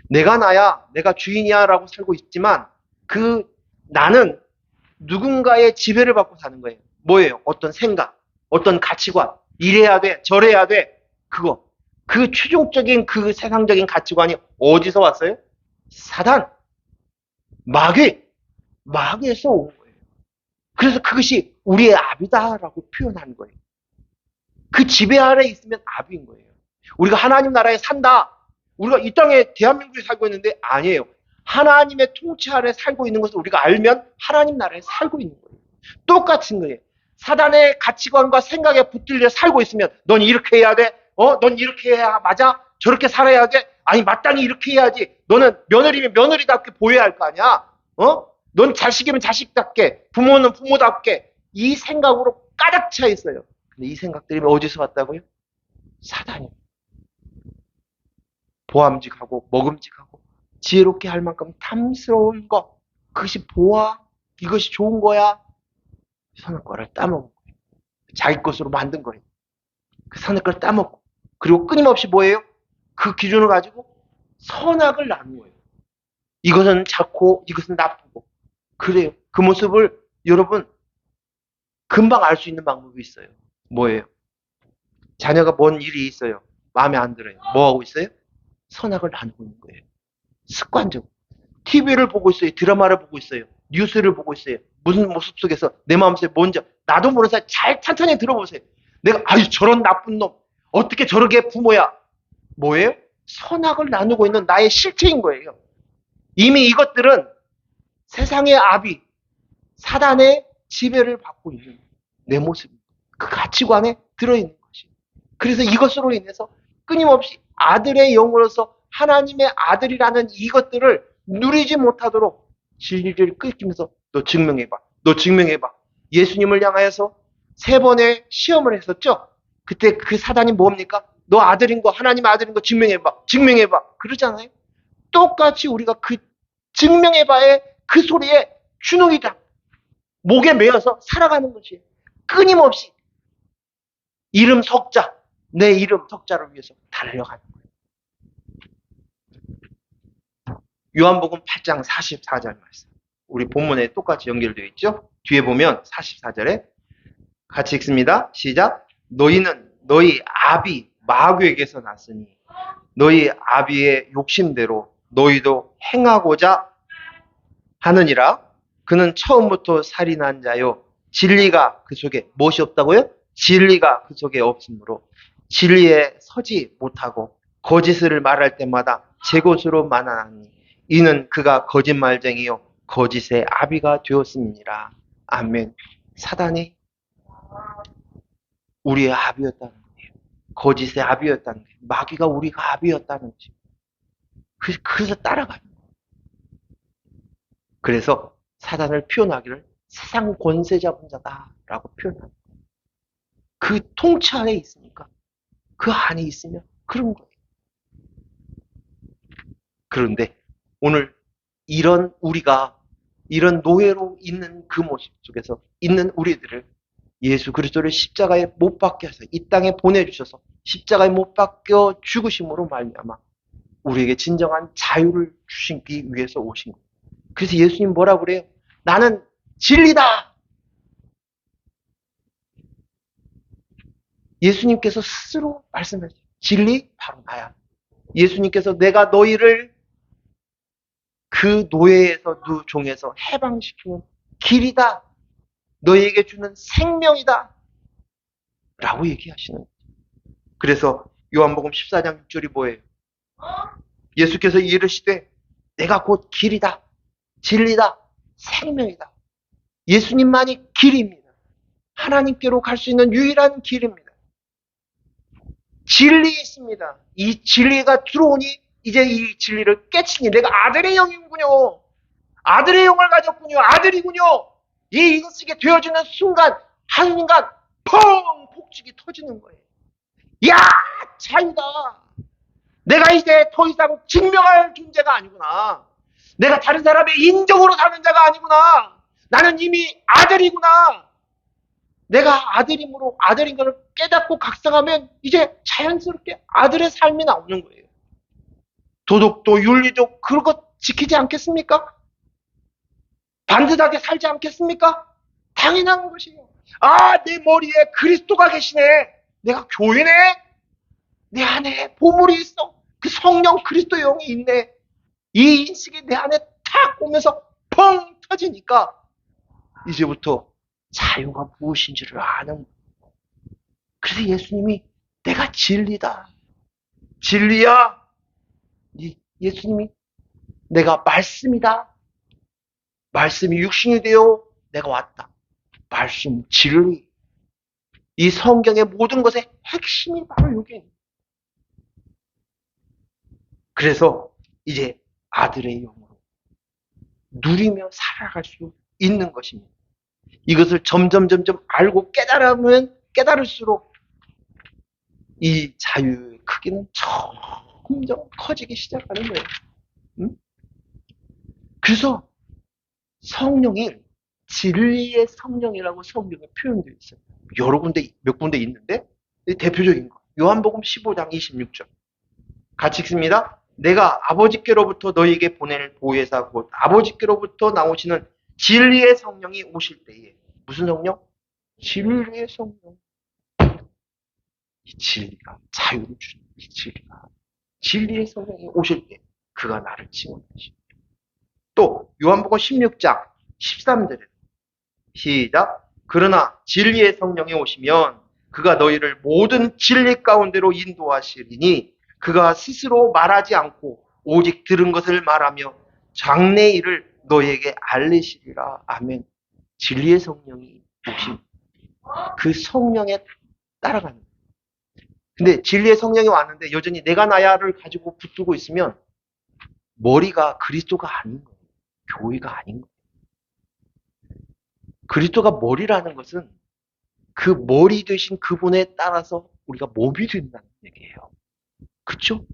내가 나야, 내가 주인이야 라고 살고 있지만 그 나는 누군가의 지배를 받고 사는 거예요. 뭐예요? 어떤 생각, 어떤 가치관, 이래야 돼, 저래야 돼. 그거. 그 최종적인 그 세상적인 가치관이 어디서 왔어요? 사단. 마귀에서 온 거예요. 그래서 그것이 우리의 아비다라고 표현한 거예요. 그 지배 아래 있으면 아비인 거예요. 우리가 하나님 나라에 산다. 우리가 이 땅에 대한민국에 살고 있는데 아니에요. 하나님의 통치 아래 살고 있는 것을 우리가 알면 하나님 나라에 살고 있는 거예요. 똑같은 거예요. 사단의 가치관과 생각에 붙들려 살고 있으면 넌 이렇게 해야 돼. 넌 이렇게 해야 맞아. 저렇게 살아야 돼. 아니 마땅히 이렇게 해야지. 너는 며느리면 며느리답게 보여야 할 거 아니야. 넌 자식이면 자식답게, 부모는 부모답게 이 생각으로 가득 차 있어요. 근데 이 생각들이 어디서 왔다고요? 사단이. 보암직하고 먹음직하고 지혜롭게 할 만큼 탐스러운 것, 그것이 보아, 이것이 좋은 거야. 선한 거를 따먹은 거예요. 자기 것으로 만든 거예요. 그 선한 걸 따먹고 그리고 끊임없이 뭐예요? 그 기준을 가지고 선악을 나누어요. 이것은 좋고 이것은 나쁘고 그래요. 그 모습을 여러분 금방 알 수 있는 방법이 있어요. 뭐예요? 자녀가 뭔 일이 있어요. 마음에 안 들어요. 뭐 하고 있어요? 선악을 나누고 있는 거예요. 습관적으로. TV를 보고 있어요. 드라마를 보고 있어요. 뉴스를 보고 있어요. 무슨 모습 속에서 내 마음속에 뭔지 나도 모르는 사이 잘 천천히 들어보세요. 내가 아유 저런 나쁜 놈 어떻게 저렇게 부모야. 뭐예요? 선악을 나누고 있는 나의 실체인 거예요. 이미 이것들은 세상의 아비 사단의 지배를 받고 있는 내 모습입니다. 그 가치관에 들어있는 것이. 그래서 이것으로 인해서 끊임없이 아들의 영으로서 하나님의 아들이라는 이것들을 누리지 못하도록 질질 끌기면서 너 증명해봐. 너 증명해봐. 예수님을 향하여서 3번의 시험을 했었죠. 그때 그 사단이 뭡니까? 너 아들인 거 하나님 아들인 거 증명해봐. 증명해봐. 그러잖아요. 똑같이 우리가 그 증명해봐의 그 소리에 주눅이다. 목에 매어서 살아가는 것이에요. 끊임없이 이름 석자, 내 이름 석자를 위해서 달려가는 거예요. 요한복음 8장 44절 말씀. 우리 본문에 똑같이 연결되어 있죠? 뒤에 보면 44절에 같이 읽습니다. 시작. 너희는 너희 아비 마귀에게서 났으니 너희 아비의 욕심대로 너희도 행하고자 하느니라. 그는 처음부터 살인한 자요. 진리가 그 속에 무엇이 없다고요? 진리가 그 속에 없으므로 진리에 서지 못하고 거짓을 말할 때마다 제 것으로 만하니 이는 그가 거짓말쟁이요 거짓의 아비가 되었음이니라. 아멘. 사단이 우리의 아비였다는 거예요. 거짓의 아비였다는 거예요. 마귀가 우리가 아비였다는 거죠. 그래서 따라가는 거예요. 그래서 사단을 표현하기를 세상 권세 잡은 자다라고 표현합니다. 그 통치 안에 있으니까 그 안에 있으면 그런 거예요. 그런데 오늘 이런 우리가 이런 노예로 있는 그 모습 속에서 있는 우리들을 예수 그리스도를 십자가에 못 박게 하셔서 이 땅에 보내주셔서 십자가에 못 박혀 죽으심으로 말미암아 우리에게 진정한 자유를 주시기 위해서 오신 거예요. 그래서 예수님 뭐라고 그래요? 나는 진리다. 예수님께서 스스로 말씀하셨어요. 진리 바로 나야. 예수님께서 내가 너희를 그 노예에서, 종에서 해방시키는 길이다. 너희에게 주는 생명이다. 라고 얘기하시는 거예요. 그래서 요한복음 14장 6절이 뭐예요? 예수께서 이르시되 내가 곧 길이다, 진리다, 생명이다. 예수님만이 길입니다. 하나님께로 갈 수 있는 유일한 길입니다. 진리 있습니다. 이 진리가 들어오니 이제 이 진리를 깨치니 내가 아들의 영이군요. 아들의 영을 가졌군요. 아들이군요. 이 인식이 되어지는 순간 한순간 펑! 폭죽이 터지는 거예요. 야, 자유다. 내가 이제 더 이상 증명할 존재가 아니구나. 내가 다른 사람의 인정으로 사는 자가 아니구나. 나는 이미 아들이구나. 내가 아들임으로 아들인 것을 깨닫고 각성하면 이제 자연스럽게 아들의 삶이 나오는 거예요. 도덕도 윤리도 그런 것 지키지 않겠습니까? 반듯하게 살지 않겠습니까? 당연한 것이에요. 아, 내 머리에 그리스도가 계시네. 내가 교회네. 내 안에 보물이 있어. 그 성령 그리스도 영이 있네. 이 인식이 내 안에 탁 오면서 펑 터지니까 이제부터 자유가 무엇인지를 아는 거예요. 그래서 예수님이 내가 진리다. 진리야. 예수님이 내가 말씀이다. 말씀이 육신이 되어 내가 왔다. 말씀, 진리. 이 성경의 모든 것의 핵심이 바로 여기에 있는 거예요. 그래서 이제 아들의 영으로 누리며 살아갈 수 있는 것입니다. 이것을 점점 알고 깨달을수록 이 자유의 크기는 점점 커지기 시작하는 거예요. 응? 그래서 성령이 진리의 성령이라고 성경에 표현되어 있어요. 여러 군데, 몇 군데 있는데 대표적인 거. 요한복음 15장 26절. 같이 읽습니다. 내가 아버지께로부터 너희에게 보낼 보혜사 곧 아버지께로부터 나오시는 진리의 성령이 오실 때에 무슨 성령? 진리의 성령. 이 진리가 자유를 주는 이 진리가 진리의 성령이 오실 때 그가 나를 증언하시고 또 요한복음 16장 13절에 시작. 그러나 진리의 성령이 오시면 그가 너희를 모든 진리 가운데로 인도하시리니 그가 스스로 말하지 않고 오직 들은 것을 말하며 장래 일을 너희에게 알리시리라. 아멘. 진리의 성령이 오신 그 성령에 따라가는 거예요. 근데 진리의 성령이 왔는데 여전히 내가 나야를 가지고 붙들고 있으면 머리가 그리스도가 아닌 거예요. 교회가 아닌 거예요. 그리스도가 머리라는 것은 그 머리 되신 그분에 따라서 우리가 몸이 된다는 얘기예요. 그렇죠?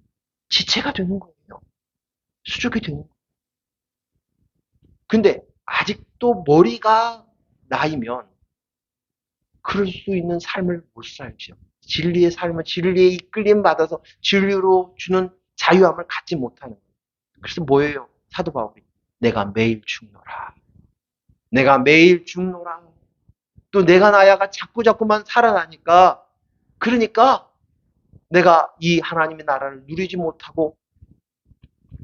지체가 되는 거예요. 수족이 되는 거예요. 근데 아직도 머리가 나이면 그럴 수 있는 삶을 못 살죠. 진리의 삶은 진리에 이끌림 받아서 진리로 주는 자유함을 갖지 못하는 거예요. 그래서 뭐예요? 사도 바울이 내가 매일 죽노라. 내가 매일 죽노라. 또 내가 나야가 자꾸만 살아나니까 그러니까 내가 이 하나님의 나라를 누리지 못하고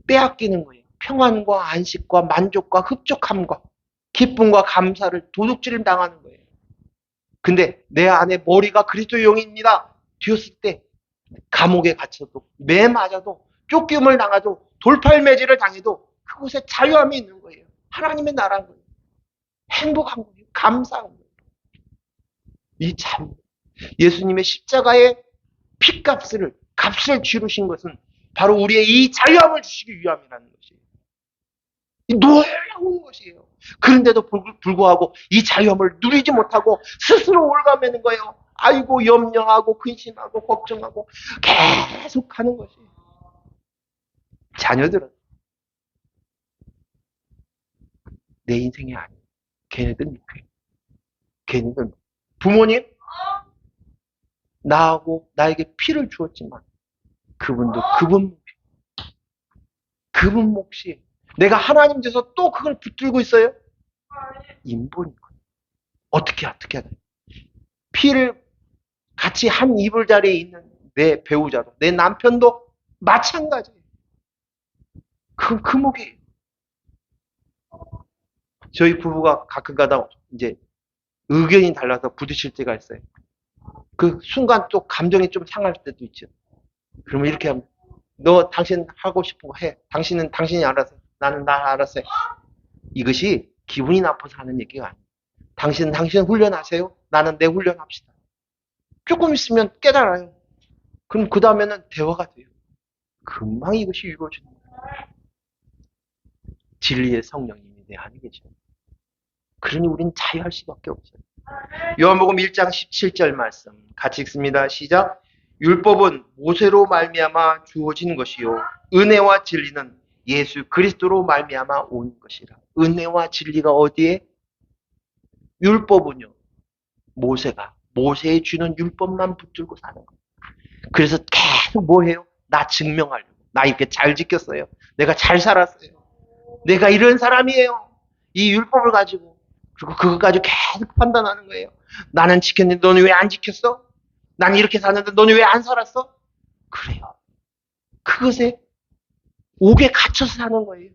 빼앗기는 거예요. 평안과 안식과 만족과 흡족함과 기쁨과 감사를 도둑질 당하는 거예요. 근데 내 안에 머리가 그리스도의 영입니다. 되었을 때 감옥에 갇혀도 매 맞아도 쫓김을 당해도 돌팔매질을 당해도 그곳에 자유함이 있는 거예요. 하나님의 나라인 거예요. 행복한 거예요. 감사한 거예요. 이 자유. 예수님의 십자가의 값을 치르신 것은 바로 우리의 이 자유함을 주시기 위함이라는 것이에요. 놀라운 것이에요. 그런데도 불구하고 이 자유함을 누리지 못하고 스스로 올가매는 거예요. 아이고 염려하고 근심하고 걱정하고 계속 하는 것이에요. 자녀들은 내 인생이 아니에요. 걔네들은 걔네들은 부모님 나하고 나에게 피를 주었지만 그분도 그분 몫이 내가 하나님 돼서 또 그걸 붙들고 있어요? 인본인 거예요. 어떻게 해야 돼? 피를 같이 한 이불 자리에 있는 내 배우자도 내 남편도 마찬가지예요. 그건 그 몫이에요. 저희 부부가 가끔가다 이제 의견이 달라서 부딪힐 때가 있어요. 그 순간 또 감정이 좀 상할 때도 있죠. 그러면 이렇게 하면, 너 당신 하고 싶은 거 해. 당신은 당신이 알아서 해. 나는 나 알아서 해. 이것이 기분이 나빠서 하는 얘기가 아니에요. 당신은 당신 훈련하세요. 나는 내 훈련합시다. 조금 있으면 깨달아요. 그럼 그 다음에는 대화가 돼요. 금방 이것이 이루어집니다. 진리의 성령님이 내 안에 계셔요. 그러니 우린 자유할 수밖에 없어요. 요한복음 1장 17절 말씀 같이 읽습니다. 시작. 율법은 모세로 말미암아 주어진 것이요 은혜와 진리는 예수 그리스도로 말미암아 온 것이라. 은혜와 진리가 어디에? 율법은요. 모세의 주는 율법만 붙들고 사는 거예요. 그래서 계속 뭐 해요? 나 증명하려고. 나 이렇게 잘 지켰어요. 내가 잘 살았어요. 내가 이런 사람이에요. 이 율법을 가지고. 그리고 그것 가지고 계속 판단하는 거예요. 나는 지켰는데 너는 왜 안 지켰어? 난 이렇게 사는데 너는 왜 안 살았어? 그래요. 그것에 옥에 갇혀서 사는 거예요.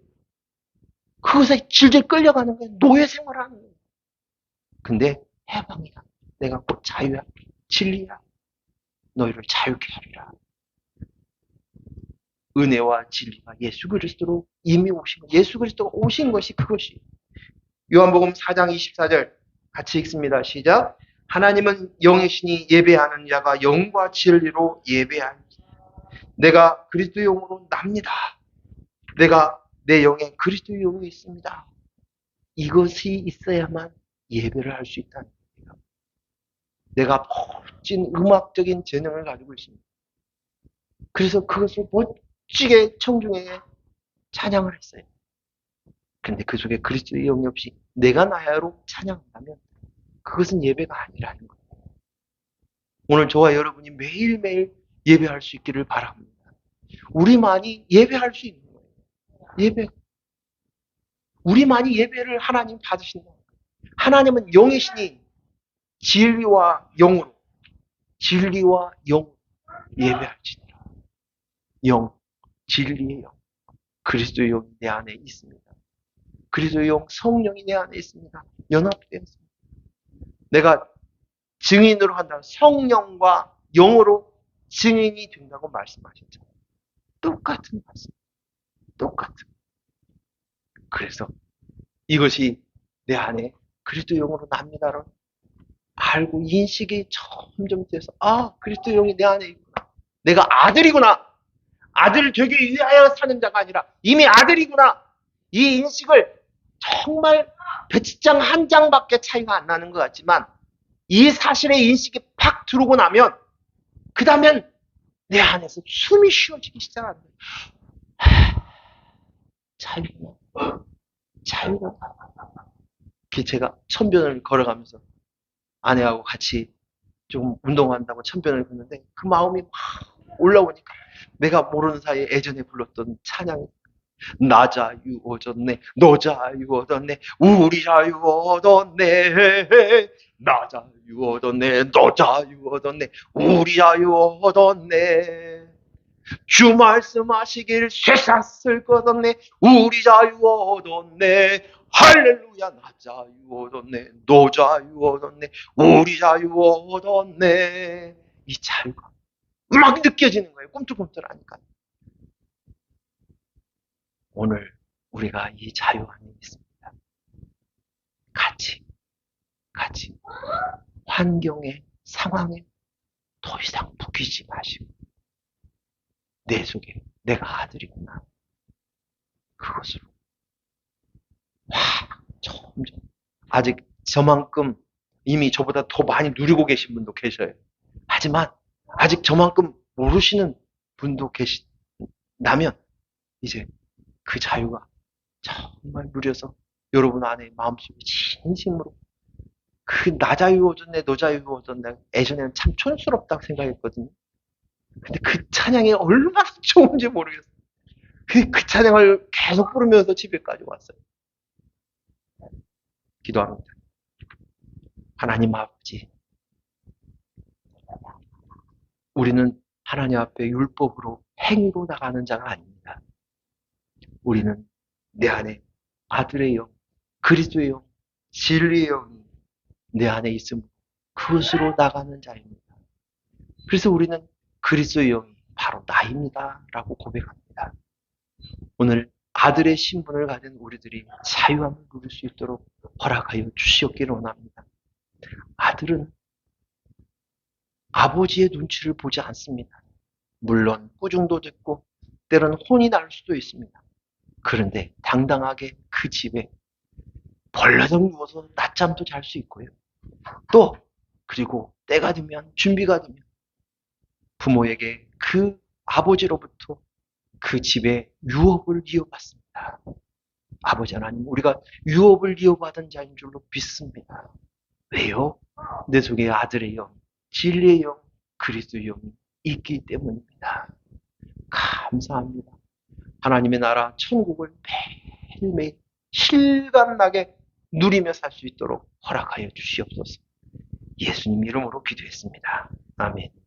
그것에 질질 끌려가는 거예요. 노예 생활하는 거예요. 근데 해방이야. 내가 곧 자유야. 진리야. 너희를 자유케 하리라. 은혜와 진리가 예수 그리스도로 이미 오신 것. 예수 그리스도가 오신 것이 그것이. 요한복음 4장 24절 같이 읽습니다. 시작. 하나님은 영이시니 예배하는 자가 영과 진리로 예배하니 내가 그리스도의 영으로 납니다. 내가 내 영에 그리스도의 영이 있습니다. 이것이 있어야만 예배를 할 수 있다는 거예요. 내가 멋진 음악적인 재능을 가지고 있습니다. 그래서 그것을 멋지게 청중에게 찬양을 했어요. 그런데 그 속에 그리스도의 영이 없이 내가 나야로 찬양한다면 그것은 예배가 아니라는 거예요. 오늘 저와 여러분이 매일매일 예배할 수 있기를 바랍니다. 우리만이 예배할 수 있는 거예요. 예배. 우리만이 예배를 하나님 받으신다. 하나님은 영이시니 진리와 영으로 예배할지니라. 영, 진리의 영. 그리스도의 영이 내 안에 있습니다. 그리스도의 영, 성령이 내 안에 있습니다. 연합되어 있습니다. 내가 증인으로 한다면 성령과 영으로 증인이 된다고 말씀하셨잖아요. 똑같은 말씀. 똑같은. 그래서 이것이 내 안에 그리스도 영으로 납니다를 알고 인식이 점점 돼서 그리스도 영이 내 안에 있구나. 내가 아들이구나. 아들 되기 위하여 사는 자가 아니라 이미 아들이구나. 이 인식을 정말 배치장 한 장밖에 차이가 안 나는 것 같지만 이 사실의 인식이 팍 들어오고 나면 그 다음엔 내 안에서 숨이 쉬어지기 시작합니다. 자유가. 제가 천변을 걸어가면서 아내하고 같이 좀 운동한다고 천변을 걷는데 그 마음이 막 올라오니까 내가 모르는 사이에 예전에 불렀던 찬양이 나 자유 얻었네 너 자유 얻었네 우리 자유 얻었네 나 자유 얻었네 너 자유 얻었네 우리 자유 얻었네 주 말씀하시길 쇠사슬 걷었네 우리 자유 얻었네 할렐루야 나 자유 얻었네 너 자유 얻었네 우리 자유 얻었네 이 자유가 막 느껴지는 거예요. 꿈틀꿈틀하니까. 오늘 우리가 이 자유 안에 있습니다. 같이 환경에 상황에 더 이상 묶이지 마시고 내 속에 내가 아들이구나. 그것으로 점점 아직 저만큼 이미 저보다 더 많이 누리고 계신 분도 계셔요. 하지만 아직 저만큼 모르시는 분도 계시다면 이제 그 자유가 정말 누려서 여러분 안에 마음속에 진심으로 그 나 자유 얻었네 너 자유 얻었네 예전에는 참 촌스럽다고 생각했거든요. 근데 그 찬양이 얼마나 좋은지 모르겠어요. 그 찬양을 계속 부르면서 집에까지 왔어요. 기도합니다. 하나님 아버지, 우리는 하나님 앞에 율법으로 행위로 나가는 자가 아닙니다. 우리는 내 안에 아들의 영, 그리스도의 영, 진리의 영이 내 안에 있으므로 그것으로 나가는 자입니다. 그래서 우리는 그리스도의 영이 바로 나입니다 라고 고백합니다. 오늘 아들의 신분을 가진 우리들이 자유함을 누릴 수 있도록 허락하여 주시옵기를 원합니다. 아들은 아버지의 눈치를 보지 않습니다. 물론 꾸중도 듣고 때로는 혼이 날 수도 있습니다. 그런데 당당하게 그 집에 벌러덩 누워서 낮잠도 잘 수 있고요. 또 그리고 때가 되면 준비가 되면 부모에게 그 아버지로부터 그 집에 유업을 이어받습니다. 아버지 하나님, 우리가 유업을 이어받은 자인 줄로 믿습니다. 왜요? 내 속에 아들의 영, 진리의 영, 그리스도의 영이 있기 때문입니다. 감사합니다. 하나님의 나라 천국을 매일매일 실감나게 누리며 살 수 있도록 허락하여 주시옵소서. 예수님 이름으로 기도했습니다. 아멘.